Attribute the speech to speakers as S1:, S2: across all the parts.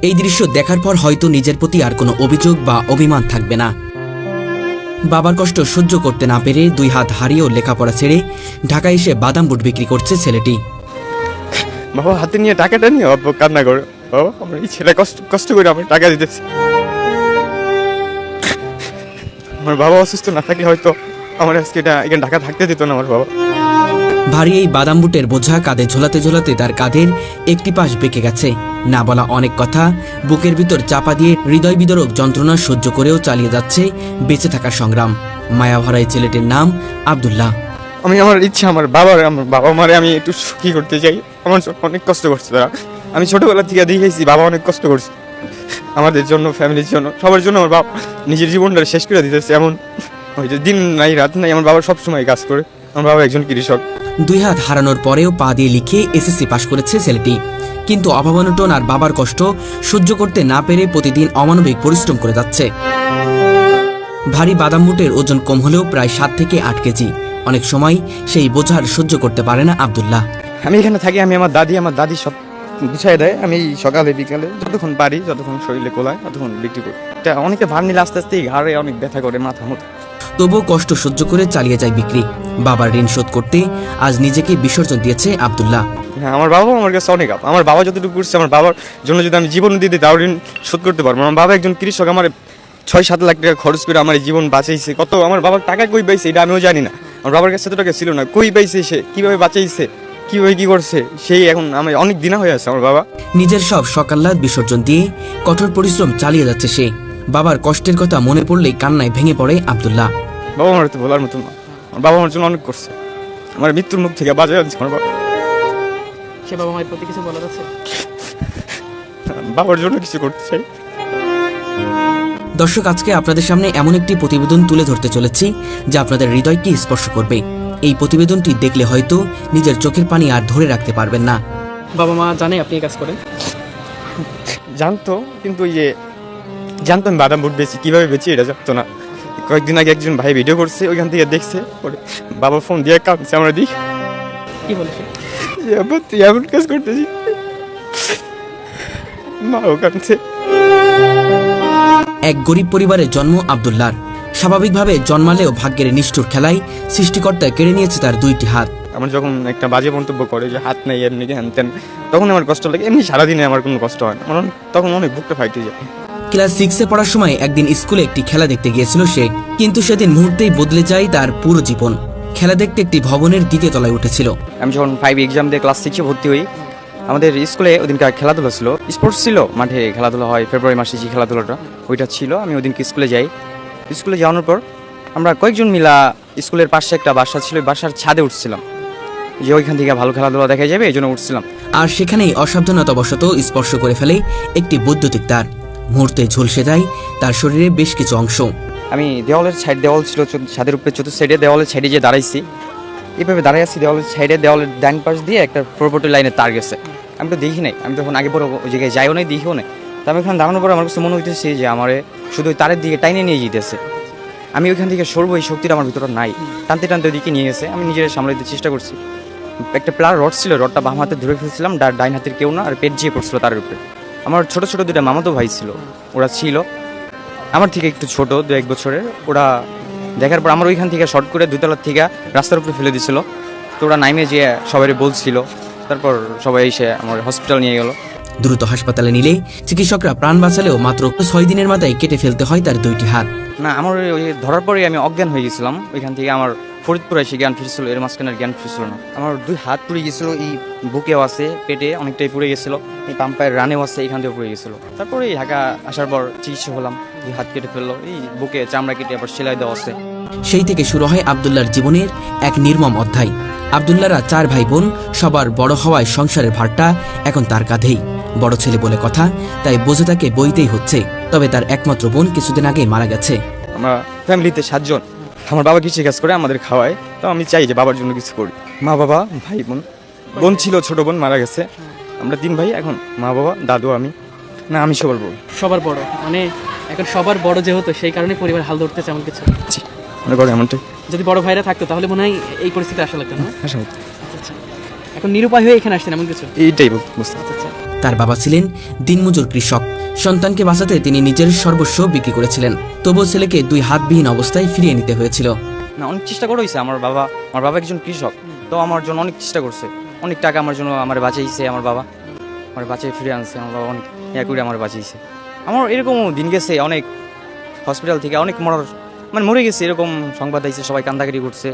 S1: এই দৃশ্য দেখার পর হয়তো নিজের প্রতি আর কোনো অভিযোগ বা অভিমান থাকবে না। বাবার কষ্ট সহ্য করতে না পেরে 2 হাত হারিয়েও লেখাপড়া ছেড়ে ঢাকায় এসে বাদাম বুট বিক্রি করছে ছেলেটি।
S2: বাবা হাতে নিয়ে টাকাটা নিয়ে অল্প কান্না করে, বাবা আমার এই ছেলে কষ্ট করে আমার টাকা দিতেছে। আমার বাবা অসুস্থ না থাকলে হয়তো আমার আজকে এখানে ঢাকা থাকতে দিত না আমার বাবা।
S1: ভারী এই বাদাম বুটের বোঝা কাঁধে ঝোলাতে ঝোলাতে তার কাঁধের একটি পাশ বেঁকে গেছে। না বলা অনেক কথা বুকের ভিতর চাপা দিয়ে হৃদয় বিদরক যন্ত্রণা সহ্য করেও চালিয়ে যাচ্ছে বেঁচে থাকার সংগ্রাম। মায়াভরা এই ছেলেটির নাম আব্দুল্লাহ।
S2: আমার ইচ্ছা আমার বাবা মারে আমি একটু সুখী করতে চাই। আমার জন্য অনেক কষ্ট করছে তারা। আমি ছোটবেলা থেকে দেখেছি বাবা অনেক কষ্ট করছে আমাদের জন্য, ফ্যামিলির জন্য, সবার জন্য। আমার বাবা নিজের জীবনটা শেষ করে দিতেছে, এমন হয়তো দিন নাই রাত নাই আমার বাবা সবসময় কাজ করে। আমার বাবা একজন কৃষক।
S1: 2 হাত হারানোর পরেও পা দিয়ে লিখে এসএসসি পাশ করেছে ছেলেটি। কিন্তু অভাবানটন আর বাবার কষ্ট সহ্য করতে না পেরে প্রতিদিন অমানবিক পরিশ্রম করে যাচ্ছে। ভারী বাদাম বুটের ওজন কম হলেও প্রায় 7 থেকে 8 কেজি। অনেক সময় সেই বোঝার সহ্য করতে পারে না আব্দুল্লাহ।
S2: আমি এখানে থাকি, আমার দাদি সব গুছাই দেয়। আমি সকালে বিকালে যতক্ষণ পারি, যতক্ষণ শরীরে কোলায় ততক্ষণ বিক্রি করি। এটা অনেকে ভার নিলে আস্তে আস্তে ঘাড়ে অনেক ব্যথা করে, মাথা মতো।
S1: তবুও কষ্ট সহ্য করে চালিয়ে যায় বিক্রি। বাবার ঋণ শোধ করতে আজ নিজেকে বিসর্জন দিয়েছে আব্দুল্লাহ।
S2: হ্যাঁ, আমার বাবা আমার কাছে অনেক আপ। আমার বাবা যতটুকু করছে, আমার বাবার জন্য যদি আমি জীবন দিয়ে দিই তাও ঋণ শোধ করতে পারবো। আমার বাবা একজন কৃষক, আমার 6-7 লাখ টাকা খরচ করে আমার জীবন বাঁচাইছে। কত আমার বাবার টাকা কই পাইছে এটা আমিও জানি না। আমার বাবার কাছে এত টাকা ছিল না, কই পাইছে সে, কিভাবে বাঁচাইছে, কিভাবে কি করছে, সেই এখন আমি অনেক দিনা হয়ে আছে আমার বাবা।
S1: নিজের সব সকাল্লাদ বিসর্জন দিয়ে কঠোর পরিশ্রম চালিয়ে যাচ্ছে সে। বাবার কষ্টের কথা মনে পড়লেই কান্নায় ভেঙে পড়ে আব্দুল্লাহ।
S2: বাবা আমার তো বলার মতো না। আমার বাবা আমার জন্য অনেক করছে, আমার মৃত্যুর মুখ থেকে বাঁচিয়ে আনছে আমার বাবা।
S3: সে বাবা মায়ের প্রতি কিছু বলার আছে?
S2: বাবার জন্য কিছু করতে চাই।
S1: দর্শক, আজকে আপনাদের সামনে এমন একটি প্রতিবেদন তুলে ধরতে চলেছি যা আপনাদের হৃদয়কে স্পর্শ করবে। এই প্রতিবেদনটি দেখলে হয়তো নিজের চোখের পানি আর ধরে রাখতে পারবেন না।
S3: বাবা মা জানে আপনি এই কাজ করেন?
S2: জানতো, কিন্তু ওই যে জানতো আমি বাদাম বুট বেচি, কিভাবে বেচি এটা জানতো না। কয়েকদিন আগে একজন ভাই ভিডিও করছে, ওইখান থেকে দেখছে, বাবা ফোন দিয়ে কাঁদছে। আমরা দিই
S3: কি বলেছে?
S2: তুই এমন কাজ করতেছি, মাও কাঁদছে।
S1: এক গরিব পরিবারে জন্ম আব্দুল্লাহর। স্বাভাবিকভাবে জন্মালেও ভাগ্যের নিষ্ঠুর খেলায় সৃষ্টিকর্তা কেড়ে নিয়েছে তার 2টি হাত।
S2: আমার যখন একটা বাজে মন্তব্য করে যে হাত নেই এমনি হ্যান তেন, তখন আমার কষ্ট লাগে। এমনি সারাদিনে আমার কোনো কষ্ট হয় না, আমার তখন অনেক বুকটা ফাইটে যায়।
S1: ক্লাস 6-এ পড়ার সময় একদিন স্কুলে একটি খেলা দেখতে গিয়েছিল সে। কিন্তু সেদিন মুহূর্তেই বদলে যায় তার পুরো জীবন। খেলা দেখতে একটি ভবনের 2য় তলায় উঠেছিল।
S2: আমি যখন 5 এক্সাম দিয়ে ক্লাস 6-এ ভর্তি হই, আমাদের স্কুলে ওদিনকার খেলাধুলা ছিল, স্পোর্টস ছিল, মাঠে খেলাধুলা হয় ফেব্রুয়ারি মাসে যে খেলাধুলাটা ওইটা ছিল। আমি ওদিনকে স্কুলে যাই। স্কুলে যাওয়ানোর পর আমরা কয়েকজন মিলা স্কুলের পাশে একটা বাসা ছিল, বাসার ছাদে উঠছিলাম যে ওইখান থেকে ভালো খেলাধুলা দেখা যাবে, এই জন্য উঠছিলাম।
S1: আর সেখানেই অসাবধানতাবশত স্পর্শ করে ফেলে একটি বৈদ্যুতিক তার। মুহূর্তে ঝলসে যায় তার শরীরে বেশ কিছু অংশ।
S2: আমি দেওয়াল ছিল ছাদের উপরে, চতুর্থ সাইডে দেওয়ালের সাইডে যে দাঁড়াইছি, এইভাবে দাঁড়াই আছি দেওয়ালের সাইডে, দেওয়ালের ডান পাশ দিয়ে একটা 440 লাইনের তার গেছে। আমি তো দেখি নাই, আমি তখন আগে পরে ওই জায়গায় যাইও নাই, দেখিও নাই। তো আমি ওখানে দাঁড়ানোর পর আমার কাছে মনে হইতেছে যে আমার শুধু ওই তারের দিকে টাইনে নিয়ে যেতেছে। আমি ওইখান থেকে সরবো, এই শক্তিটা আমার ভিতরে নাই। টানতে টানতে ওইদিকে নিয়ে গেছে। আমি নিজের সামলাইতে চেষ্টা করছি। একটা প্লার রড ছিল, রডটা বাম হাতে ধরে ফেলছিলাম, ডাইন হাতের কেউ না, আর পেট যেয়ে পড়ছিল তারের উপরে। আমার ছোট ছোট 2টা মামাতো ভাই ছিল, ওরা ছিল আমার থেকে একটু ছোট, 2-1 বছরের। ওরা দেখার পর আমার ওইখান থেকে শর্ট করে 2 তলার থেকে রাস্তার উপরে ফেলে দিছিল। তো ওরা নাইমে যেয়ে সবাই বলছিল, তারপর সবাই এসে আমার হসপিটাল নিয়ে গেল।
S1: দ্রুত হাসপাতালে নিলে চিকিৎসকরা প্রাণ বাঁচালেও মাত্র 6 দিনের মাথায় কেটে ফেলতে হয় তার 2টি হাত।
S2: না, আমার ওই ধরার পরে আমি অজ্ঞান হয়ে গেছিলাম। ওইখান থেকে আমার ফরিদপুরে এসে জ্ঞান ফিরছিল, এর মাঝখানে জ্ঞান ফিরছিল না। আমার 2 হাত পুড়ে গেছিলো, এই বুকেও আছে, পেটে অনেকটাই পুড়ে গেছিলো, এই পাম্পায়ের রানেও আছে, এইখান থেকে পুড়ে গেছিলো। তারপরে এই ঢাকা আসার পর চিকিৎসা হলাম, এই হাত কেটে ফেললো, এই বুকে চামড়া কেটে আবার সেলাই দেওয়া আছে।
S1: সেই থেকে শুরু হয় আব্দুল্লাহর জীবনের এক নির্মম অধ্যায়। আব্দুল্লাহরা 4 ভাই বোন, সবার বড় হওয়ায় সংসারের ভারটা এখন তার কাঁধেই। বড় ছেলে বলে কথা, তাই বোঝে তাকে বইতেই হচ্ছে। তবে তার একমাত্র বোন কিছুদিন আগেই মারা গেছে।
S2: আমরা ফ্যামিলিতে 7 জন। আমার বাবা কৃষি কাজ করে, আমাদের খাওয়ায়। তো আমি চাই যে বাবার জন্য কিছু করি। মা বাবা ভাই বোন ছিল, ছোট বোন মারা গেছে। আমরা 3 ভাই, এখন মা বাবা দাদু আমি। না, আমি সবার বড়।
S3: সবার বড় মানে এখন সবার বড় যেহেতু, সেই কারণে পরিবার হাল ধরতেছে এমন কিছু?
S2: মনে করে এমনটাই।
S3: যদি বড় ভাইরা থাকতো তাহলে মনে হয় এই পরিস্থিতি আসা লাগতো না।
S2: আচ্ছা,
S3: এখন নিরুপায় হয়ে এখানে আসছেন এমন কিছু?
S2: এইটাই বুঝতে।
S3: আচ্ছা।
S1: তার বাবা ছিলেন দিনমজুর কৃষক। সন্তানকে বাঁচাতে তিনি নিজের সর্বস্ব বিক্রি করেছিলেন। তবুও ছেলেকে 2 হাতবিহীন অবস্থায় ফিরিয়ে নিতে হয়েছিল।
S2: না, অনেক চেষ্টা করে হয়েছে। আমার বাবা একজন কৃষক, তো আমার জন্য অনেক চেষ্টা করছে, অনেক টাকা আমার জন্য আমার বাঁচাইছে। আমার বাবা আমার বাঁচিয়ে ফিরে আনছে। আমার বাবা অনেক ইয়া করে আমার বাঁচিয়েছে। আমার এরকম দিন গেছে, অনেক হসপিটাল থেকে অনেক মরে গেছে, এরকম সংবাদ আইছে, সবাই কান্দাকাটি করছে।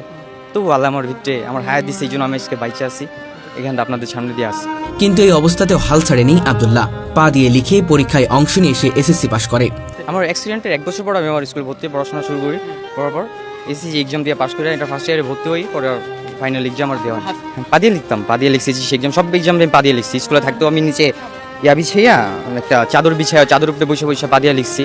S2: তবু আল্লাহ আমার ভিতরে আমার হায়াত দিচ্ছে, এই জন্য আমি আজকে বাইচে আছি, এখানটা আপনাদের সামনে দিয়ে আসি।
S1: কিন্তু এই অবস্থাতেও হাল ছাড়েনি আব্দুল্লাহ। পা দিয়ে লিখে পরীক্ষায় অংশ নিয়ে সে এসএসসি পাশ করে।
S2: আমার অ্যাক্সিডেন্টের 1 বছর পর আমি আমার স্কুলে পড়াশোনা শুরু করি। করার পর এসএসসি এক্সাম দিয়ে পাশ করে এটা ফার্স্ট ইয়ারে ভর্তি হই। পরে ফাইনাল এক্সাম আর দেওয়া পা দিয়ে লিখতাম, পা দিয়ে লিখছি এক্সাম, সব এক্সাম আমি পা দিয়ে লিখছি। স্কুলে থাকতেও আমি নিচে বিছাইয়া একটা চাদর চাদর উপরে বসে পা দিয়ে লিখছি।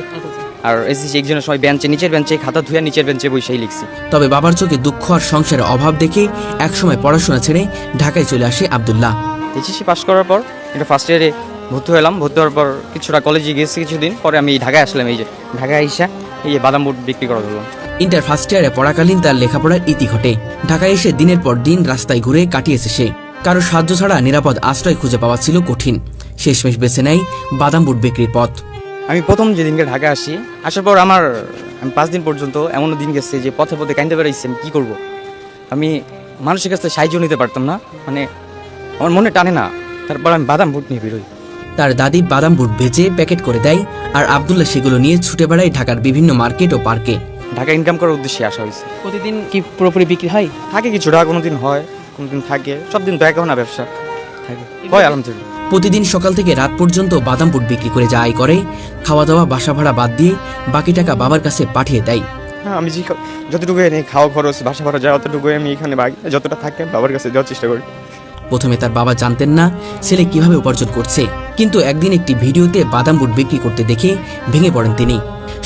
S2: আর এসএসসি এক্সামের সময় নিচের বেঞ্চে খাতা ধুয়ে নিচের বেঞ্চে বসেই লিখছি।
S1: তবে বাবার চোখে দুঃখ আর সংসারের অভাব দেখে একসময় পড়াশোনা ছেড়ে ঢাকায় চলে আসে আব্দুল্লাহ।
S2: এইচএসসি পাশ করার পর এটা ফার্স্ট ইয়ারে ভর্তি হলাম। ভর্তি হওয়ার পর কিছুটা কলেজে গেছি, কিছুদিন পরে আমি ঢাকায় আসলাম। এই যে ঢাকায় আইসা এই যে বাদাম বুট বিক্রি করা হলো।
S1: ইন্টার ফার্স্ট ইয়ারে পড়াকালীন তার লেখাপড়ার ইতি ঘটে। ঢাকায় এসে দিনের পর দিন রাস্তায় ঘুরে কাটিয়েছে সে। কারো সাহায্য ছাড়া নিরাপদ আশ্রয় খুঁজে পাওয়া ছিল কঠিন। শেষমেশ বেছে নেয় বাদাম বুট বিক্রির পথ।
S2: আমি প্রথম যেদিনকে ঢাকা আসার পর আমি 5 দিন পর্যন্ত এমন দিন গেছে যে পথে পথে কাঁদতে বেড়াইছি আমি কী করবো। আমি মানুষের কাছে সাহায্য নিতে পারতাম না, মানে আমার মনে টানে না। তারপর আমি বাদাম বুট নিয়ে বেরোই।
S1: তার দাদি বাদাম বুট বেচে প্যাকেট করে দেয়, আর আব্দুল্লাহ সেগুলো নিয়ে ছুটে বেড়ায় ঢাকার বিভিন্ন মার্কেট ও পার্কে।
S2: ঢাকা ইনকাম করার উদ্দেশ্যে আসা হয়েছে।
S3: প্রতিদিন কি পুরোপুরি বিক্রি হয়?
S2: থাকে কিছুটা, কোনোদিন হয়, কোনোদিন থাকে, সব দিন তো এক হয় না ব্যবসা, থাকে হয় আলহামদুলিল্লাহ।
S1: প্রতিদিন সকাল থেকে রাত পর্যন্ত বাদাম বুট বিক্রি করে যা আয় করে, খাওয়া দাওয়া বাসা ভাড়া বাদ দিয়ে বাকি টাকা বাবার কাছে পাঠিয়ে দেয়।
S4: হ্যাঁ, আমি যতটুকু এনে খাওয়া খরচ বাসা ভাড়া যায় অতটুকু আমি এখানে যতটা থাকে বাবার কাছে দেওয়ার চেষ্টা করি।
S1: প্রথমে তার বাবা জানতেন না ছেলে কিভাবে উপার্জন করছে, কিন্তু একদিন একটি ভিডিওতে বাদাম বুট বিক্রি করতে দেখে ভেঙে পড়েন তিনি।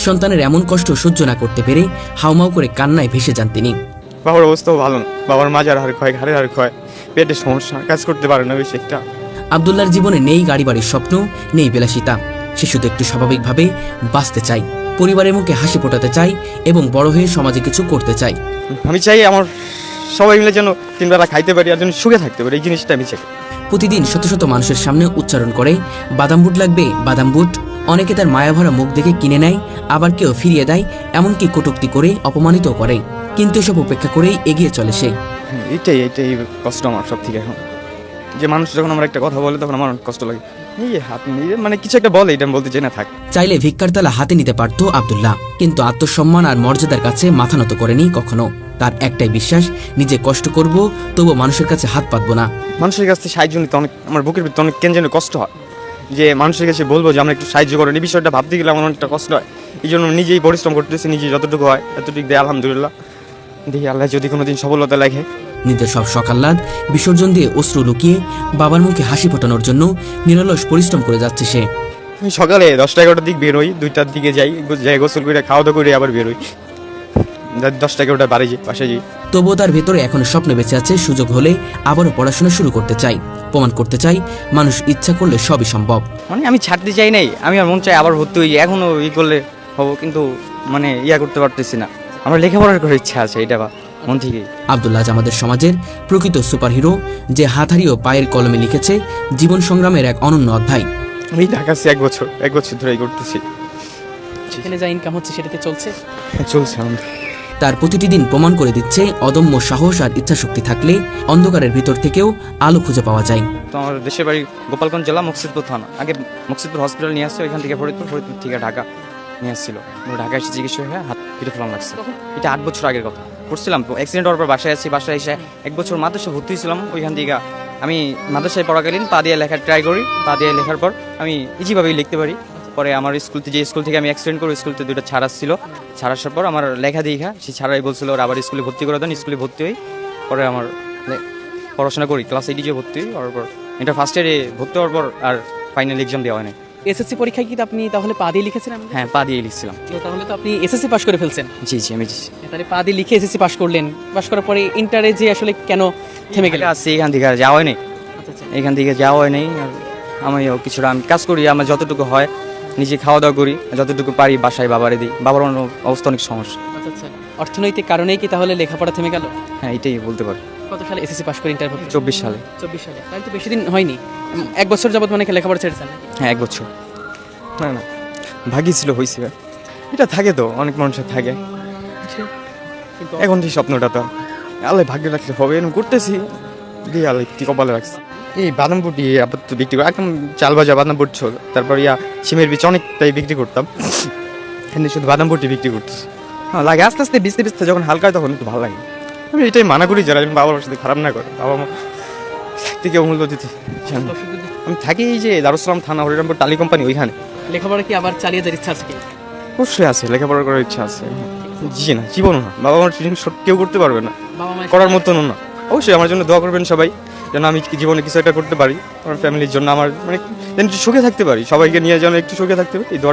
S1: সন্তানের এমন কষ্ট সহ্য না করতে পেরে হাউমাউ করে কান্নায় ভেসে যান তিনি।
S4: বাবার অবস্থাও ভালো না, বাবার মাজার হাড় ক্ষয়, ঘাড়ের হাড় ক্ষয়, পেটের সমস্যা, কাজ করতে পারে না বেশি একটা।
S1: আব্দুল্লাহর জীবনে নেই গাড়ি বাড়ির স্বপ্ন, নেই বিলাসিতা। সে শুধু একটু স্বাভাবিকভাবে বাঁচতে চায়, পরিবারের মুখে হাসি ফোটাতে চায় এবং বড় হয়ে সমাজে কিছু করতে চায়।
S4: আমি চাই আমার সবাই মিলে যেন 3 বেলা খাইতে পারি আর যেন সুখে থাকতে পারি, এই জিনিসটা আমি চাই।
S1: প্রতিদিন শত শত মানুষের সামনে উচ্চারণ করে বাদাম বুট লাগবে, বাদাম বুট। অনেকে তার মায়াভরা মুখ দেখে কিনে নেয়, আবার কেউ ফিরিয়ে দেয়, এমনকি কটূক্তি করে অপমানিত করে। কিন্তু এসব উপেক্ষা করেই এগিয়ে চলে সে।
S4: এইটাই কষ্ট আমার সব থেকে এখন, যে মানুষ যখন আমার একটা কথা বলে তখন আমার অনেক কষ্ট লাগে। এই হাত নিয়ে মানে কিছু একটা বলে, এটা আমি বলতে চাই না থাক।
S1: চাইলে ভিক্ষার তালা হাতে নিতে পারত আব্দুল্লাহ, কিন্তু আত্মসম্মান আর মর্যাদার কাছে মাথা নত করেনি কখনো। তার একটাই বিশ্বাস, নিজে কষ্ট করব, তবু মানুষের কাছে হাত পাতবো না।
S4: মানুষের কাছে সাহায্য নিতে অনেক আমার বুকের ভিতরে অনেক কেন যেন কষ্ট হয়, যে মানুষের কাছে বলবো যে আমরা একটু সাহায্য করেন, এই বিষয়টা ভাবতে গেলে আমার অনেকটা কষ্ট হয়। এই জন্য নিজেই পরিশ্রম করতেছি, নিজে যতটুকু হয় এতটুকু দেয় আলহামদুলিল্লাহ। দেখি আল্লাহ যদি কোনোদিন সফলতা লাগে।
S1: নিজের সব সকাল্লাদ বিসর্জন দিয়ে অশ্রু লুকিয়ে বাবার মুখে হাসি ফোটানোর জন্য নিরলস পরিশ্রম করে যাচ্ছে সে।
S4: আমি সকালে 10-11টার দিক বেরোই, 2টার দিকে যাই, গোসল করে খাওয়া দাওয়া করে আবার বেরোই, 10-11টার বাড়ি যাই, বাসায় যাই।
S1: তবুও তার ভেতরে এখনো স্বপ্ন বেঁচে আছে, সুযোগ হলে আবারও পড়াশোনা শুরু করতে চাই, প্রমাণ করতে চাই মানুষ ইচ্ছা করলে সবই সম্ভব।
S2: মানে আমি ছাড়তে চাই নাই, আমি আর মন চাই আবার ভর্তি হই, এখনও করলে হবো, কিন্তু মানে করতে পারতেছি না। আমার লেখাপড়ার করার ইচ্ছা আছে, এটা বা মন থেকেই।
S1: আব্দুল্লাহ আমাদের সমাজের প্রকৃত সুপারহিরো, যে হাত হারিয়েও পায়ের কলমে লিখেছে জীবন সংগ্রামের এক অনন্য অধ্যায়।
S4: আমি ঢাকা আছি 1 বছর ধরে করতেছি,
S3: এখানে যা ইনকাম হচ্ছে সেটাতে চলছে।
S4: চলছে আমাদের।
S1: তার প্রতিটি দিন প্রমাণ করে দিচ্ছে অদম্য সাহস আর ইচ্ছাশক্তি থাকলে অন্ধকারের ভিতর থেকেও আলো খুঁজে পাওয়া যায়।
S2: তো আমার দেশের বাড়ি গোপালগঞ্জ জেলা মুকসিদপুর থানা। আগে মুকসিদপুর হসপিটাল নিয়ে আসছে, ওইখান থেকে ফরিদপুর থেকে ঢাকা নিয়ে আসছিল। ঢাকা এসে চিকিৎসা হয়ে হাত কেটে ফেলাম লাগছে। এটা 8 বছর আগের কথা। করছিলাম অ্যাক্সিডেন্ট হওয়ার পর বাসায় এসে 1 বছর মাদ্রাসা ভর্তি হয়েছিলাম। ওইখান থেকে আমি মাদ্রাসায় পড়াকালীন পা দিয়ে লেখার ট্রাই করি। পা দিয়ে লেখার পর আমি ইজিভাবেই লিখতে পারি। পরে আমার স্কুল থেকে আমি অ্যাক্সিডেন্ট করি, স্কুলতে 2টা ছাড় আসছিল। ছাড় আসার পর আমার লেখা দেখা সেই ছাড়াই বলছিল ওরা আবার স্কুলে ভর্তি করে দেন। স্কুলে ভর্তি হই, পরে আমার পড়াশোনা করি, ক্লাস 8 যে ভর্তি হওয়ার পর এটা ফার্স্ট ইয়ারে ভর্তি হওয়ার পর আর ফাইনাল এক্সাম দেওয়া হয় না।
S3: এসএসসি পরীক্ষায় কি আপনি তাহলে পা দিয়ে লিখেছিলেন?
S2: হ্যাঁ, পা দিয়ে লিখছিলাম।
S3: তাহলে তো আপনি এসএসসি পাশ করে ফেলছেন।
S2: জি আমি
S3: তাহলে পা দিয়ে লিখে এসএসসি পাশ করলেন, পাশ করার পরে ইন্টারে যে আসলে কেন থেমে গেলেন?
S2: আসছে এখান থেকে আর যাওয়া হয় নাই, এখান থেকে যাওয়া হয় নাই। আর আমিও কিছুটা আমি কাজ করি, আমার যতটুকু হয় নিজে খাওয়া দাওয়া করি, যতটুকু পারি বাসায় বাবারে দিই। বাবার অবস্থা অনেক সমস্যা।
S3: অর্থনৈতিক কারণেই কি তাহলে লেখাপড়া থেমে গেল?
S2: হ্যাঁ, এটাই বলতে পারি।
S3: কত সালে এসএসসি পাস করে ইন্টার ভর্তি?
S2: 24 সালে।
S3: 24 সালে, তাহলে তো বেশি দিন হয়নি। 1 বছর যাবত মানে লেখাপড়া ছেড়েছেন নাকি?
S2: হ্যাঁ 1 বছর।
S4: না না ভাগ্যি ছিল হয়েছে, এটা থাকে তো অনেক মানুষের থাকে,
S3: কিন্তু
S4: এখন সেই স্বপ্নটা তো আল্লাহ ভাগ্যে রাখলে হবে, এরকম করতেছি দিয়ে আল্লাহ কি কপালে রাখছে। এই বাদাম বুটি আপাতত বিক্রি করে, একদম চাল ভাজা বাদাম বুট ছিল, তারপর সিমের বীজ অনেকটাই বিক্রি করতাম, এমনি শুধু বাদাম বুটি বিক্রি করতেছি। হ্যাঁ লাগে, আস্তে আস্তে বিচতে বিচতে যখন হালকা হয় তখন একটু ভালো লাগে। আমি এটাই মানা করি যারা যেন বাবার সাথে খারাপ না করে, বাবা মা থেকে অমূল্য দিতে জানো।
S3: দর্শকদের
S4: আমি থাকি এই যে দারুসালাম থানা হরিরামপুর টালি কোম্পানি, ওইখানে।
S3: লেখাপড়া কি আবার চালিয়ে যাওয়ার ইচ্ছা আছে কি?
S4: অবশ্যই আছে, লেখাপড়া করার ইচ্ছা আছে। জি না, জীবনও না, বাবা মার জিনিস কেউ করতে পারবে না,
S3: বাবা মায়ের
S4: করার মতনও না। অবশ্যই আমার জন্য দোয়া করবেন সবাই, যেন আমি জীবনে কিছু একটা করতে পারি, আমার ফ্যামিলির জন্য, আমার মানে যেন একটু সুখে থাকতে পারি, সবাইকে নিয়ে যেন একটু সুখে থাকতে পারি, এই দোয়াটা